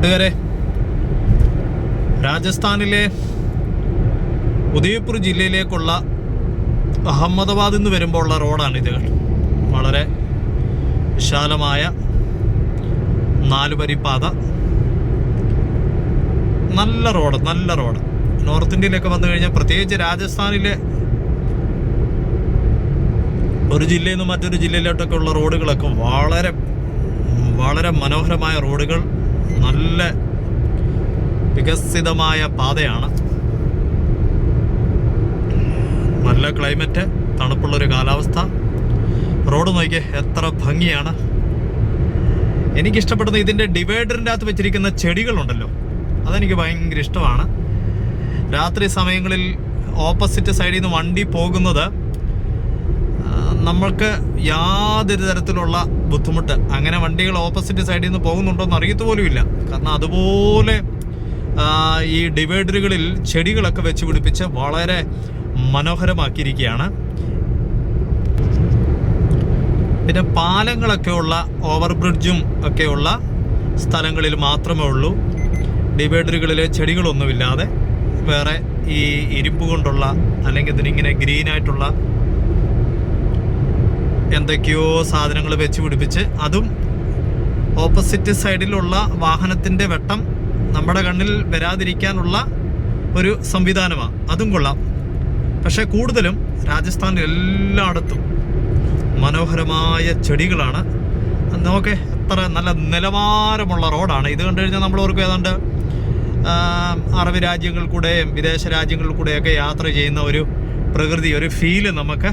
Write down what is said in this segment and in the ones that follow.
കൂട്ടുകാരെ, രാജസ്ഥാനിലെ ഉദയ്പൂർ ജില്ലയിലേക്കുള്ള അഹമ്മദാബാദിൽ നിന്ന് വരുമ്പോൾ ഉള്ള റോഡാണിത്. വളരെ വിശാലമായ 4 വരിപ്പാത, നല്ല റോഡ്. നോർത്ത് ഇന്ത്യയിലൊക്കെ വന്നു കഴിഞ്ഞാൽ, പ്രത്യേകിച്ച് രാജസ്ഥാനിലെ ഒരു ജില്ലയിൽ നിന്ന് മറ്റൊരു ജില്ലയിലോട്ടൊക്കെ ഉള്ള റോഡുകളൊക്കെ വളരെ വളരെ മനോഹരമായ റോഡുകൾ, നല്ല വികസിതമായ പാതയാണ്. നല്ല ക്ലൈമറ്റ്, തണുപ്പുള്ളൊരു കാലാവസ്ഥ. റോഡ് നോക്കിയേ, എത്ര ഭംഗിയാണ്. എനിക്കിഷ്ടപ്പെടുന്ന ഇതിൻ്റെ ഡിവൈഡറിൻ്റെ അകത്ത് വെച്ചിരിക്കുന്ന ചെടികളുണ്ടല്ലോ, അതെനിക്ക് ഭയങ്കര ഇഷ്ടമാണ്. രാത്രി സമയങ്ങളിൽ ഓപ്പോസിറ്റ് സൈഡിൽ നിന്ന് വണ്ടി പോകുന്നത് നമ്മൾക്ക് യാതൊരു തരത്തിലുള്ള ബുദ്ധിമുട്ട്, അങ്ങനെ വണ്ടികൾ ഓപ്പോസിറ്റ് സൈഡിൽ നിന്ന് പോകുന്നുണ്ടോ എന്ന് അറിയത്തുപോലുമില്ല. കാരണം അതുപോലെ ഈ ഡിവൈഡറുകളിൽ ചെടികളൊക്കെ വെച്ച് പിടിപ്പിച്ച് വളരെ മനോഹരമാക്കിയിരിക്കുകയാണ്. പിന്നെ പാലങ്ങളൊക്കെയുള്ള, ഓവർ ബ്രിഡ്ജും ഒക്കെയുള്ള സ്ഥലങ്ങളിൽ മാത്രമേ ഉള്ളൂ ഡിവൈഡറുകളിൽ ചെടികളൊന്നുമില്ലാതെ. വേറെ ഈ ഇരുമ്പ് കൊണ്ടുള്ള, അല്ലെങ്കിൽ ഇതിനിങ്ങനെ ഗ്രീനായിട്ടുള്ള എന്തൊക്കെയോ സാധനങ്ങൾ വെച്ച് പിടിപ്പിച്ച്, അതും ഓപ്പോസിറ്റ് സൈഡിലുള്ള വാഹനത്തിൻ്റെ വെട്ടം നമ്മുടെ കണ്ണിൽ വരാതിരിക്കാനുള്ള ഒരു സംവിധാനമാണ്. അതും കൊള്ളാം. പക്ഷേ കൂടുതലും രാജസ്ഥാനിൽ എല്ലായിടത്തും മനോഹരമായ ചെടികളാണ്. നോക്കെ, എത്ര നല്ല നിലവാരമുള്ള റോഡാണ്. ഇത് കണ്ടു കഴിഞ്ഞാൽ നമ്മൾ ഓർക്കും ഏതാണ്ട് അറബ് രാജ്യങ്ങളിൽ കൂടെയും വിദേശ രാജ്യങ്ങളിൽ കൂടെയൊക്കെ യാത്ര ചെയ്യുന്ന ഒരു പ്രകൃതി, ഒരു ഫീല് നമുക്ക്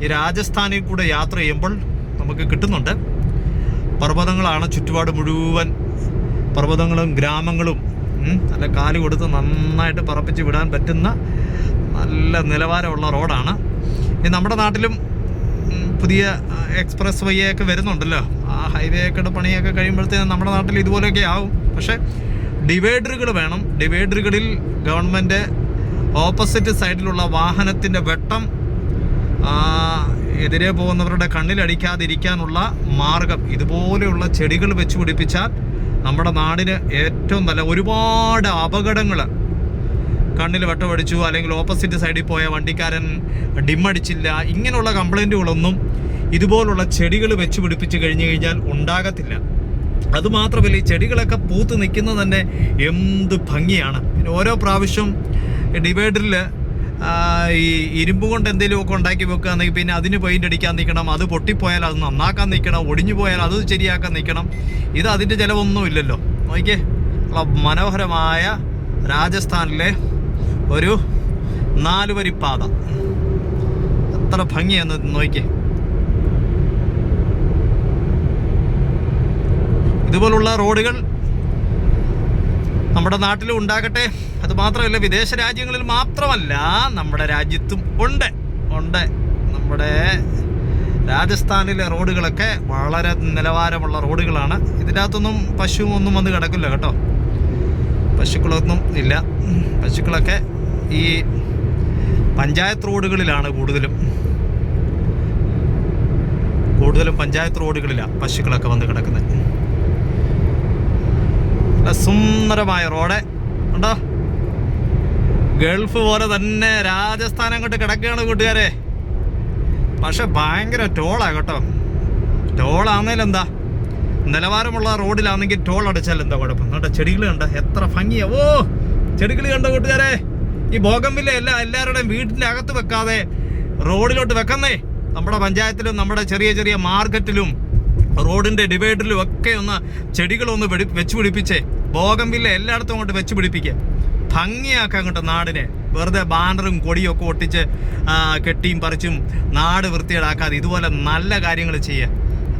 ഈ രാജസ്ഥാനിൽ കൂടെ യാത്ര ചെയ്യുമ്പോൾ നമുക്ക് കിട്ടുന്നുണ്ട്. പർവ്വതങ്ങളാണ് ചുറ്റുപാട് മുഴുവൻ, പർവ്വതങ്ങളും ഗ്രാമങ്ങളും. നല്ല കാല് കൊടുത്ത് നന്നായിട്ട് പറപ്പിച്ച് വിടാൻ പറ്റുന്ന നല്ല നിലവാരമുള്ള റോഡാണ്. ഇനി നമ്മുടെ നാട്ടിലും പുതിയ എക്സ്പ്രസ് വേ ഒക്കെ വരുന്നുണ്ടല്ലോ, ആ ഹൈവേ ഒക്കെ പണിയൊക്കെ കഴിയുമ്പോഴത്തേനും നമ്മുടെ നാട്ടിൽ ഇതുപോലെയൊക്കെ ആവും. പക്ഷേ ഡിവൈഡറുകൾ വേണം. ഡിവൈഡറുകളിൽ ഗവൺമെൻറ് ഓപ്പോസിറ്റ് സൈഡിലുള്ള വാഹനത്തിൻ്റെ വെട്ടം എതിരെ പോകുന്നവരുടെ കണ്ണിലടിക്കാതിരിക്കാനുള്ള മാർഗം ഇതുപോലെയുള്ള ചെടികൾ വെച്ച് പിടിപ്പിച്ചാൽ നമ്മുടെ നാടിന് ഏറ്റവും നല്ല. ഒരുപാട് അപകടങ്ങൾ, കണ്ണിൽ വെട്ടമടിച്ചു, അല്ലെങ്കിൽ ഓപ്പോസിറ്റ് സൈഡിൽ പോയ വണ്ടിക്കാരൻ ഡിമ്മടിച്ചില്ല, ഇങ്ങനെയുള്ള കംപ്ലൈൻറ്റുകളൊന്നും ഇതുപോലുള്ള ചെടികൾ വെച്ച് പിടിപ്പിച്ച് കഴിഞ്ഞു കഴിഞ്ഞാൽ ഉണ്ടാകത്തില്ല. അതുമാത്രമല്ല, ഈ ചെടികളൊക്കെ പൂത്ത് നിൽക്കുന്നത് തന്നെ എന്ത് ഭംഗിയാണ്. പിന്നെ ഓരോ പ്രാവശ്യം ഡിവൈഡറിൽ ഈ ഇരുമ്പ് കൊണ്ട് എന്തെങ്കിലുമൊക്കെ ഉണ്ടാക്കി വെക്കുകയാണെങ്കിൽ പിന്നെ അതിന് പെയിൻ്റ് അടിക്കാൻ നിൽക്കണം, അത് പൊട്ടിപ്പോയാൽ അത് നന്നാക്കാൻ നിൽക്കണം, ഒടിഞ്ഞു പോയാൽ അത് ശരിയാക്കാൻ നിൽക്കണം. ഇത് അതിൻ്റെ ചിലവൊന്നുമില്ലല്ലോ. നോക്കിയേ, മനോഹരമായ രാജസ്ഥാനിലെ ഒരു 4 വരിപ്പാത, എത്ര ഭംഗിയാന്ന് നോക്കിയേ. ഇതുപോലുള്ള റോഡുകൾ നമ്മുടെ നാട്ടിലും ഉണ്ടാകട്ടെ. അത് മാത്രമല്ല, വിദേശ രാജ്യങ്ങളിൽ മാത്രമല്ല നമ്മുടെ രാജ്യത്തും ഉണ്ട്. നമ്മുടെ രാജസ്ഥാനിലെ റോഡുകളൊക്കെ വളരെ നിലവാരമുള്ള റോഡുകളാണ്. ഇതിനകത്തൊന്നും പശുവൊന്നും വന്ന് കിടക്കില്ല കേട്ടോ, പശുക്കളൊന്നും ഇല്ല. പശുക്കളൊക്കെ ഈ പഞ്ചായത്ത് റോഡുകളിലാണ് കൂടുതലും പഞ്ചായത്ത് റോഡുകളിലാണ് പശുക്കളൊക്കെ വന്ന് കിടക്കുന്നത്. സുന്ദരമായ റോഡ് ഉണ്ടോ, ഗൾഫ് പോലെ തന്നെ രാജസ്ഥാൻ അങ്ങോട്ട് കിടക്കുകയാണ് കൂട്ടുകാരെ. പക്ഷെ ഭയങ്കര ടോളാണ് കേട്ടോ. ടോളാന്നേലെന്താ, നിലവാരമുള്ള റോഡിലാണെങ്കിൽ ടോൾ അടച്ചാൽ എന്താ കുഴപ്പം. കേട്ടോ, ചെടികൾ കണ്ട എത്ര ഭംഗിയാ. ഓ, ചെടികൾ കണ്ട കൂട്ടുകാരെ. ഈ ബോഗൻവില്ല എല്ലാവരുടെയും വീട്ടിൻ്റെ അകത്ത് വെക്കാതെ റോഡിലോട്ട് വെക്കുന്നേ. നമ്മുടെ പഞ്ചായത്തിലും നമ്മുടെ ചെറിയ ചെറിയ മാർക്കറ്റിലും റോഡിൻ്റെ ഡിവൈഡറിലും ഒക്കെ ഒന്ന് ചെടികളൊന്ന് വെച്ച് പിടിപ്പിച്ചേ. ബോഗൻവില്ല എല്ലായിടത്തും അങ്ങോട്ട് വെച്ച് പിടിപ്പിക്കുക, ഭംഗിയാക്കാം അങ്ങോട്ട് നാടിനെ. വെറുതെ ബാനറും കൊടിയും ഒക്കെ ഒട്ടിച്ച് കെട്ടിയും പറിച്ചും നാട് വൃത്തിയേടാക്കാതെ ഇതുപോലെ നല്ല കാര്യങ്ങൾ ചെയ്യുക.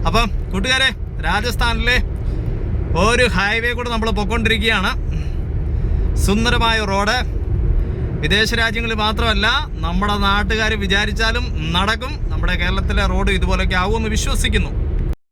അപ്പം കൂട്ടുകാരെ, രാജസ്ഥാനിലെ ഒരു ഹൈവേ കൂടെ നമ്മൾ പൊയ്ക്കൊണ്ടിരിക്കുകയാണ്. സുന്ദരമായ റോഡ്. വിദേശ രാജ്യങ്ങളിൽ മാത്രമല്ല, നമ്മുടെ നാട്ടുകാർ വിചാരിച്ചാലും നടക്കും. നമ്മുടെ കേരളത്തിലെ റോഡ് ഇതുപോലെയൊക്കെ ആവുമെന്ന് വിശ്വസിക്കുന്നു.